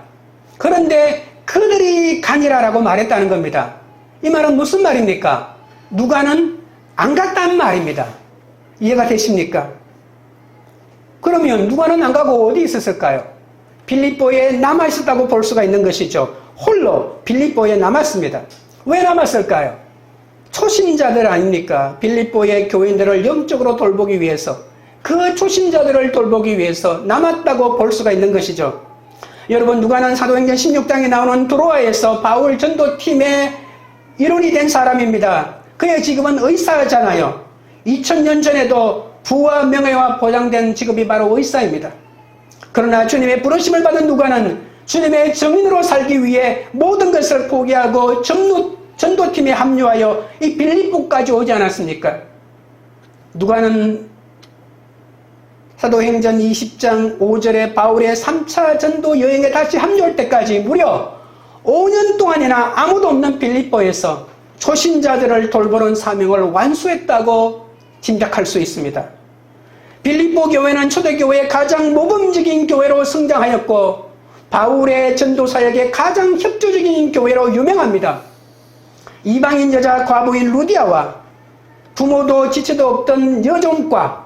그런데 그들이 간이라라고 말했다는 겁니다. 이 말은 무슨 말입니까? 누가는 안 갔다는 말입니다. 이해가 되십니까? 그러면 누가는 안 가고 어디 있었을까요? 빌립보에 남아 있었다고 볼 수가 있는 것이죠. 홀로 빌립보에 남았습니다. 왜 남았을까요? 초신자들 아닙니까? 빌립보의 교인들을 영적으로 돌보기 위해서, 그 초신자들을 돌보기 위해서 남았다고 볼 수가 있는 것이죠. 여러분, 누가는 사도행전 16장에 나오는 드로아에서 바울 전도팀의 일원이 된 사람입니다. 그의 직업은 의사잖아요. 2000년 전에도 부와 명예와 보장된 직업이 바로 의사입니다. 그러나 주님의 부르심을 받은 누가는 주님의 증인으로 살기 위해 모든 것을 포기하고 전도팀에 합류하여 이 빌립보까지 오지 않았습니까? 누가는 사도행전 20장 5절에 바울의 3차 전도 여행에 다시 합류할 때까지 무려 5년 동안이나 아무도 없는 빌립보에서 초신자들을 돌보는 사명을 완수했다고 짐작할 수 있습니다. 빌립보 교회는 초대교회의 가장 모범적인 교회로 성장하였고 바울의 전도사역에 가장 협조적인 교회로 유명합니다. 이방인 여자 과부인 루디아와 부모도 지체도 없던 여종과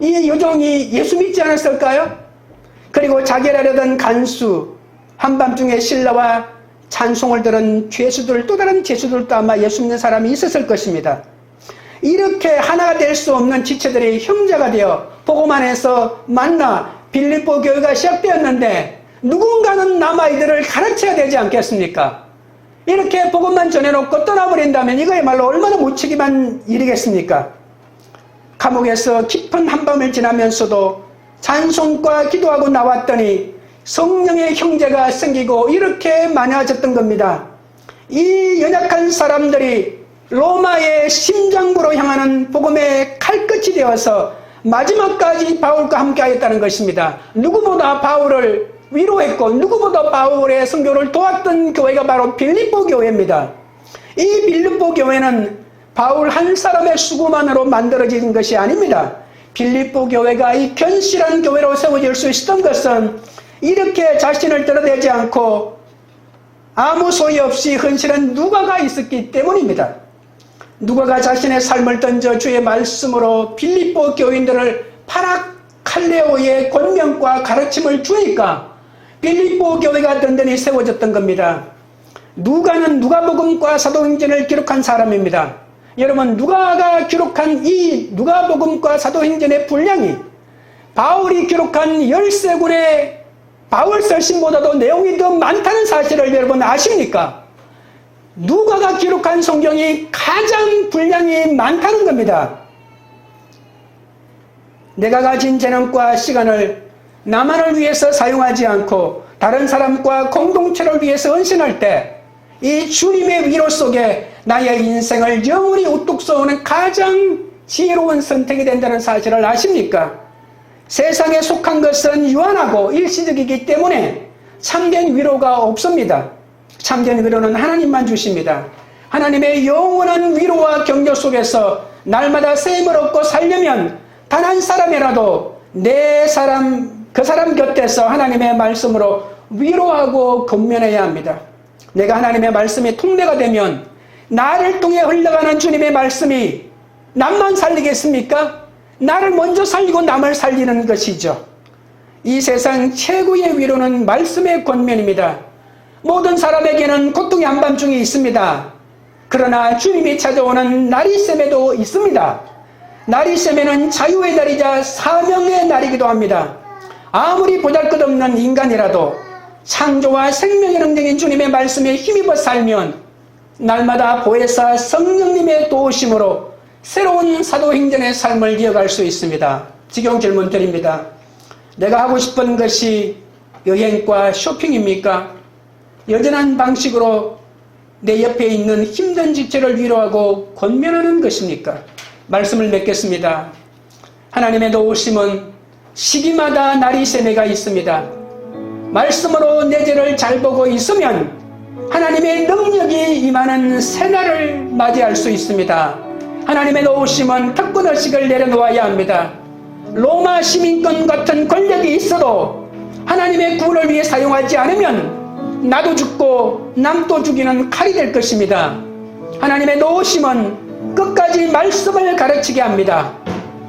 이 여종이 예수 믿지 않았을까요? 그리고 자결하려던 간수, 한밤중에 신라와 찬송을 들은 죄수들, 또 다른 죄수들도 아마 예수 믿는 사람이 있었을 것입니다. 이렇게 하나가 될 수 없는 지체들이 형제가 되어 복음 안에서 만나 빌립보 교회가 시작되었는데 누군가는 남아이들을 가르쳐야 되지 않겠습니까? 이렇게 복음만 전해놓고 떠나버린다면 이거야말로 얼마나 무책임한 일이겠습니까? 감옥에서 깊은 한밤을 지나면서도 찬송과 기도하고 나왔더니 성령의 형제가 생기고 이렇게 많아졌던 겁니다. 이 연약한 사람들이 로마의 심장부로 향하는 복음의 칼끝이 되어서 마지막까지 바울과 함께 하였다는 것입니다. 누구보다 바울을 위로했고 누구보다 바울의 선교를 도왔던 교회가 바로 빌립보 교회입니다. 이 빌립보 교회는 바울 한 사람의 수고만으로 만들어진 것이 아닙니다. 빌립보 교회가 이 견실한 교회로 세워질 수 있었던 것은 이렇게 자신을 드러내지 않고 아무 소위 없이 헌신한 누가가 있었기 때문입니다. 누가가 자신의 삶을 던져 주의 말씀으로 빌립보 교인들을 파라칼레오의 권면과 가르침을 주니까 빌립보 교회가 든든히 세워졌던 겁니다. 누가는 누가복음과 사도행전을 기록한 사람입니다. 여러분, 누가가 기록한 이 누가복음과 사도행전의 분량이 바울이 기록한 13권의 바울 서신보다도 내용이 더 많다는 사실을 여러분 아십니까? 누가가 기록한 성경이 가장 분량이 많다는 겁니다. 내가 가진 재능과 시간을 나만을 위해서 사용하지 않고 다른 사람과 공동체를 위해서 헌신할 때 이 주님의 위로 속에 나의 인생을 영원히 우뚝 세우는 가장 지혜로운 선택이 된다는 사실을 아십니까? 세상에 속한 것은 유한하고 일시적이기 때문에 참된 위로가 없습니다. 참된 위로는 하나님만 주십니다. 하나님의 영원한 위로와 격려 속에서 날마다 셈을 얻고 살려면 단 한 사람이라도 그 사람 곁에서 하나님의 말씀으로 위로하고 권면해야 합니다. 내가 하나님의 말씀의 통로가 되면 나를 통해 흘러가는 주님의 말씀이 남만 살리겠습니까? 나를 먼저 살리고 남을 살리는 것이죠. 이 세상 최고의 위로는 말씀의 권면입니다. 모든 사람에게는 고통의 한밤중이 있습니다. 그러나 주님이 찾아오는 나리샘에도 있습니다. 나리샘에는 자유의 날이자 사명의 날이기도 합니다. 아무리 보잘것없는 인간이라도 창조와 생명의 능력인 주님의 말씀에 힘입어 살면 날마다 보혜사 성령님의 도우심으로 새로운 사도행전의 삶을 이어갈 수 있습니다. 직용 질문 드립니다. 내가 하고 싶은 것이 여행과 쇼핑입니까? 여전한 방식으로 내 옆에 있는 힘든 지체를 위로하고 권면하는 것입니까? 말씀을 맺겠습니다. 하나님의 도우심은 시기마다 나리세메가 있습니다. 말씀으로 내 죄를 잘 보고 있으면 하나님의 능력이 임하는 새날을 맞이할 수 있습니다. 하나님의 도우심은 특권의식을 내려놓아야 합니다. 로마 시민권 같은 권력이 있어도 하나님의 구원을 위해 사용하지 않으면 나도 죽고 남도 죽이는 칼이 될 것입니다. 하나님의 도우심은 끝까지 말씀을 가르치게 합니다.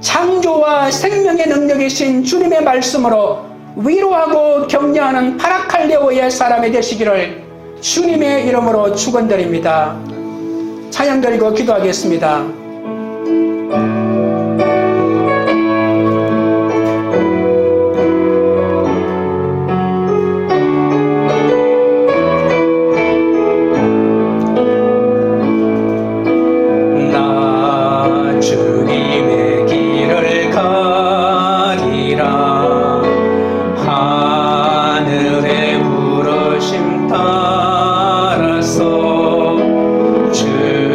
창조와 생명의 능력이신 주님의 말씀으로 위로하고 격려하는 파라칼레오의 사람이 되시기를 주님의 이름으로 축원드립니다. 찬양 드리고 기도하겠습니다.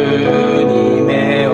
주님의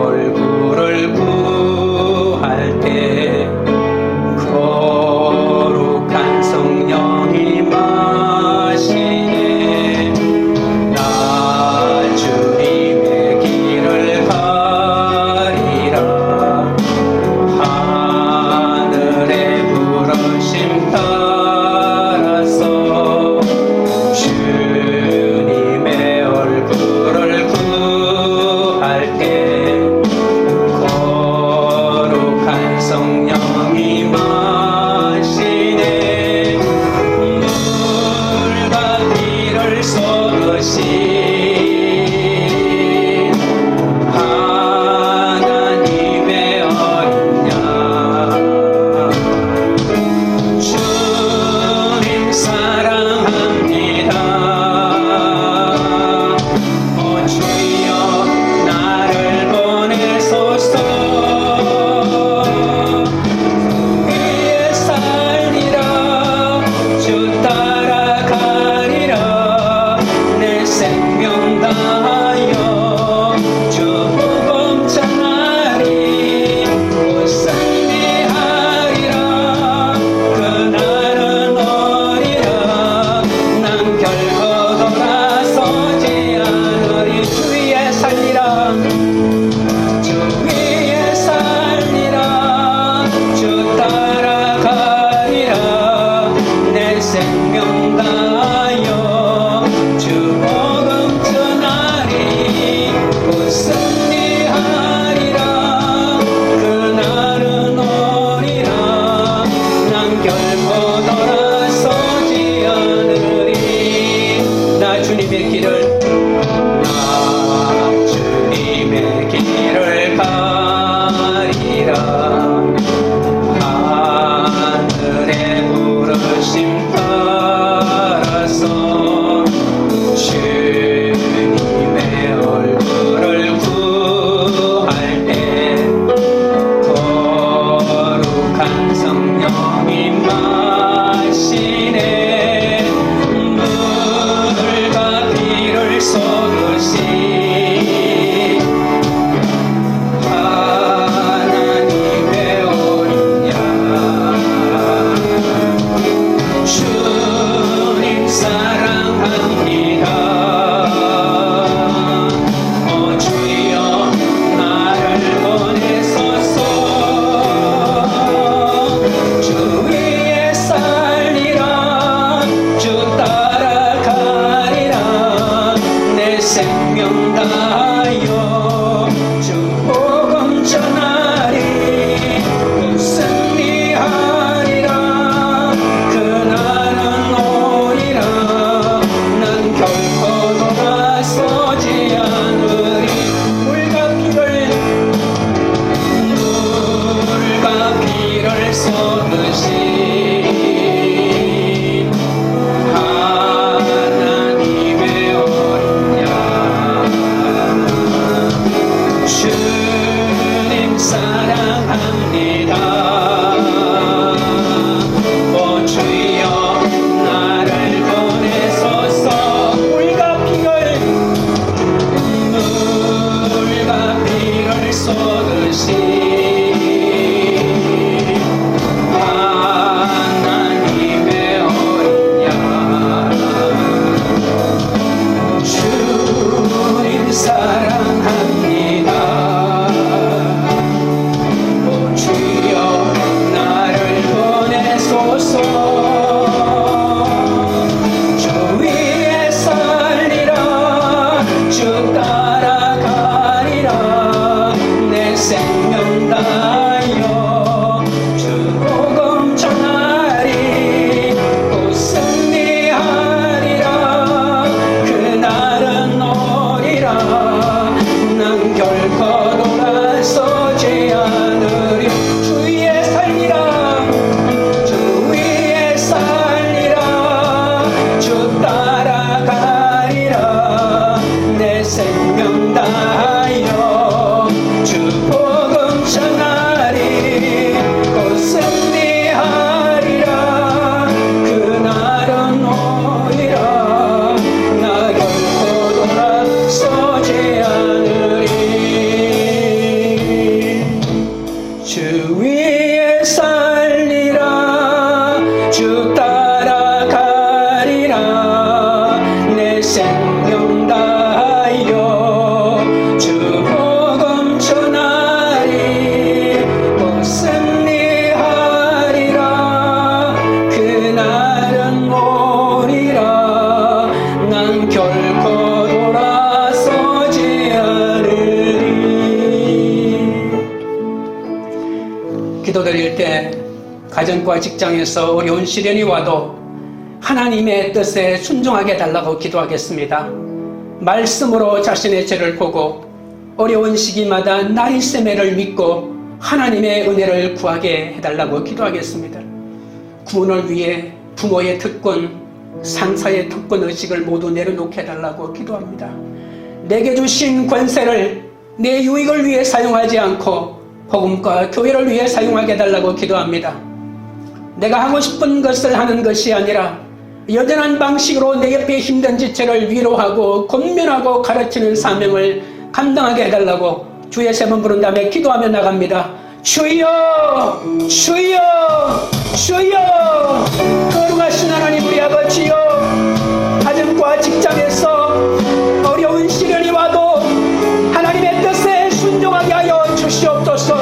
쏟으신 하나님의 어린 양 주님 사랑합니다. 오 주여 나를 보내소서. 물과 피를 쏟으신 하나님의 어린 양 주님 사랑합니다. 오 주여 나를 보내소서. 주 위에 살리라 주 따라가리라 내 생명 다하여 주 복음 전하리 곧 승리하리라 그날은 오리라 난 결코 돌아서지 않으리. 주 위에 살리라 주 위에 살리라 주 따라가리라 내 생명 다하여 주 복음 전하리 곧 승리하리라 그날은 오리라 나 결코 돌아서지 않으리. 주 위에 살리라 주 따라가리라 내 생명 다하여 주 복음 전하리 곧 승리하리라 그날은 오리라 난 결코 돌아서지 않으리. 기도드릴 때 가정과 직장에서 어려운 시련이 와도 하나님의 뜻에 순종하게 해달라고 기도하겠습니다. 말씀으로 자신의 죄를 보고 어려운 시기마다 나의 셈매를 믿고 하나님의 은혜를 구하게 해달라고 기도하겠습니다. 구원을 위해 부모의 특권, 상사의 특권 의식을 모두 내려놓게 해달라고 기도합니다. 내게 주신 권세를 내 유익을 위해 사용하지 않고 복음과 교회를 위해 사용하게 해달라고 기도합니다. 내가 하고 싶은 것을 하는 것이 아니라 여전한 방식으로 내 옆에 힘든 지체를 위로하고 권면하고 가르치는 사명을 감당하게 해달라고 주의 세 번 부른 다음에 기도하며 나갑니다. 주여 주여 주여. 거룩하신 하나님 우리 아버지여, 가정과 직장에서 어려운 시련이 와도 하나님의 뜻에 순종하게 하여 주시옵소서.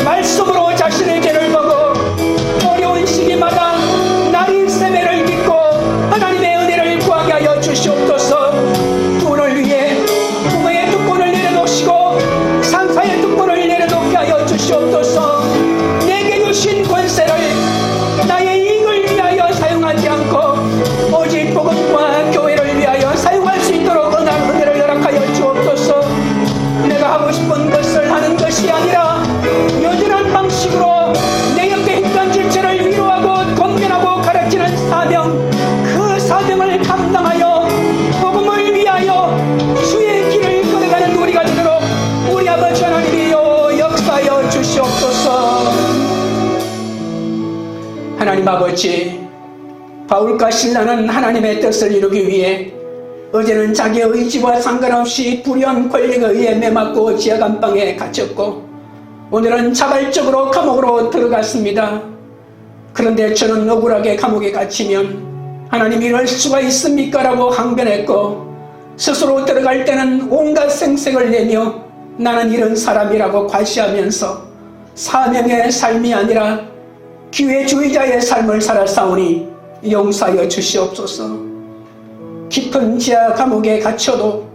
말씀으로 자신의 죄를 보고 어려운 시기마다 나의 셈매를 믿고 하나님의 은혜를 구하게 하여 주시옵소서. 구원을 위해 부모의 특권을 내려놓으시고 상사의 특권을 내려놓게 하여 주시옵소서. 내게 주신 권세를 나의 이익을 위하여 사용하지 않고 오직 복음과 교회를 위하여 사용할 수 있도록 은혜를 허락하여 주옵소서. 내가 하고 싶은 것을 하는 것이 아니라 여전한 방식으로 내 옆에 힘든 지체를 위로하고 권면하고 가르치는 사명, 그 사명을 감당하여 복음을 위하여 주의 길을 걸어가는 우리가 되도록 우리 아버지 하나님이여 역사하여 주시옵소서. 하나님 아버지, 바울과 실라는 하나님의 뜻을 이루기 위해 어제는 자기의 의지와 상관없이 불의한 권력에 의해 매맞고 지하 감방에 갇혔고 오늘은 자발적으로 감옥으로 들어갔습니다. 그런데 저는 억울하게 감옥에 갇히면 하나님 이럴 수가 있습니까? 라고 항변했고 스스로 들어갈 때는 온갖 생색을 내며 나는 이런 사람이라고 과시하면서 사명의 삶이 아니라 기회주의자의 삶을 살아싸우니 용서하여 주시옵소서. 깊은 지하 감옥에 갇혀도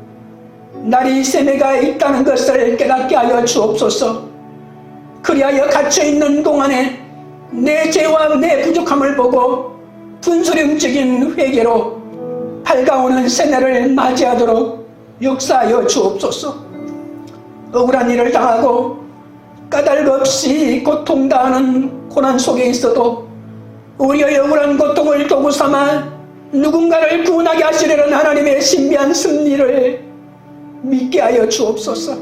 나의 셈매가 있다는 것을 깨닫게 하여 주옵소서. 그리하여 갇혀있는 동안에 내 죄와 내 부족함을 보고 분수령적인 회개로 밝아오는 새해를 맞이하도록 역사하여 주옵소서. 억울한 일을 당하고 까닭 말없이 고통당하는 고난 속에 있어도 우리의 억울한 고통을 도구 삼아 누군가를 구원하게 하시려는 하나님의 신비한 섭리를 믿게 하여 주옵소서.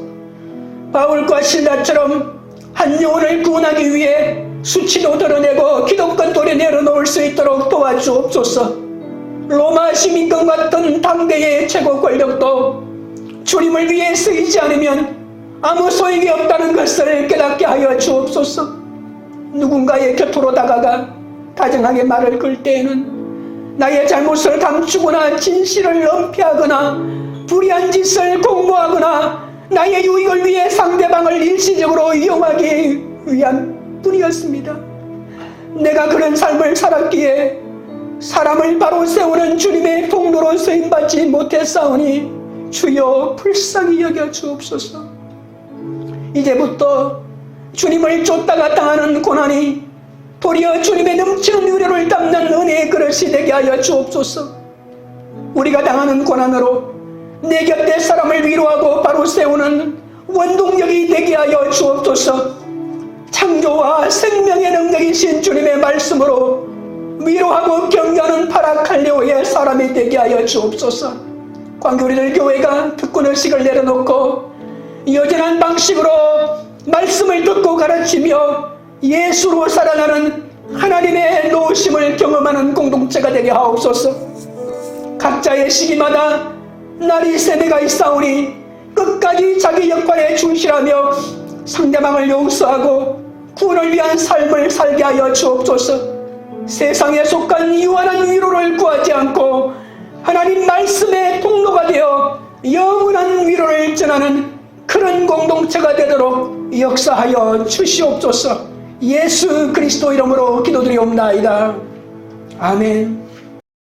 바울과 실라처럼 한 영혼을 구원하기 위해 수치도 드러내고 기득권도 내려놓을 수 있도록 도와주옵소서. 로마 시민권 같은 당대의 최고 권력도 주님을 위해 쓰이지 않으면 아무 소용이 없다는 것을 깨닫게 하여 주옵소서. 누군가의 곁으로 다가가 다정하게 말을 걸 때에는 나의 잘못을 감추거나 진실을 은폐하거나 불의한 짓을 공모하거나 나의 유익을 위해 상대방을 일시적으로 이용하기 위한 뿐이었습니다. 내가 그런 삶을 살았기에 사람을 바로 세우는 주님의 통로로 쓰임받지 못했사오니 주여 불쌍히 여겨 주옵소서. 이제부터 주님을 쫓다가 당하는 고난이 도리어 주님의 넘치는 위로를 담는 은혜의 그릇이 되게 하여 주옵소서. 우리가 당하는 고난으로 내 곁에 사람을 위로하고 바로 세우는 원동력이 되게 하여 주옵소서. 창조와 생명의 능력이신 주님의 말씀으로 위로하고 격려하는 파라칼레오의 사람이 되게 하여 주옵소서. 광교리들 교회가 특권의식을 내려놓고 여전한 방식으로 말씀을 듣고 가르치며 예수로 살아가는 하나님의 노심을 경험하는 공동체가 되게 하옵소서. 각자의 시기마다 날이 세대가 있사오니 끝까지 자기 역할에 충실하며 상대방을 용서하고 구원을 위한 삶을 살게 하여 주옵소서. 세상에 속한 유한한 위로를 구하지 않고 하나님 말씀의 통로가 되어 영원한 위로를 전하는 그런 공동체가 되도록 역사하여 주시옵소서. 예수 그리스도 이름으로 기도드리옵나이다. 아멘.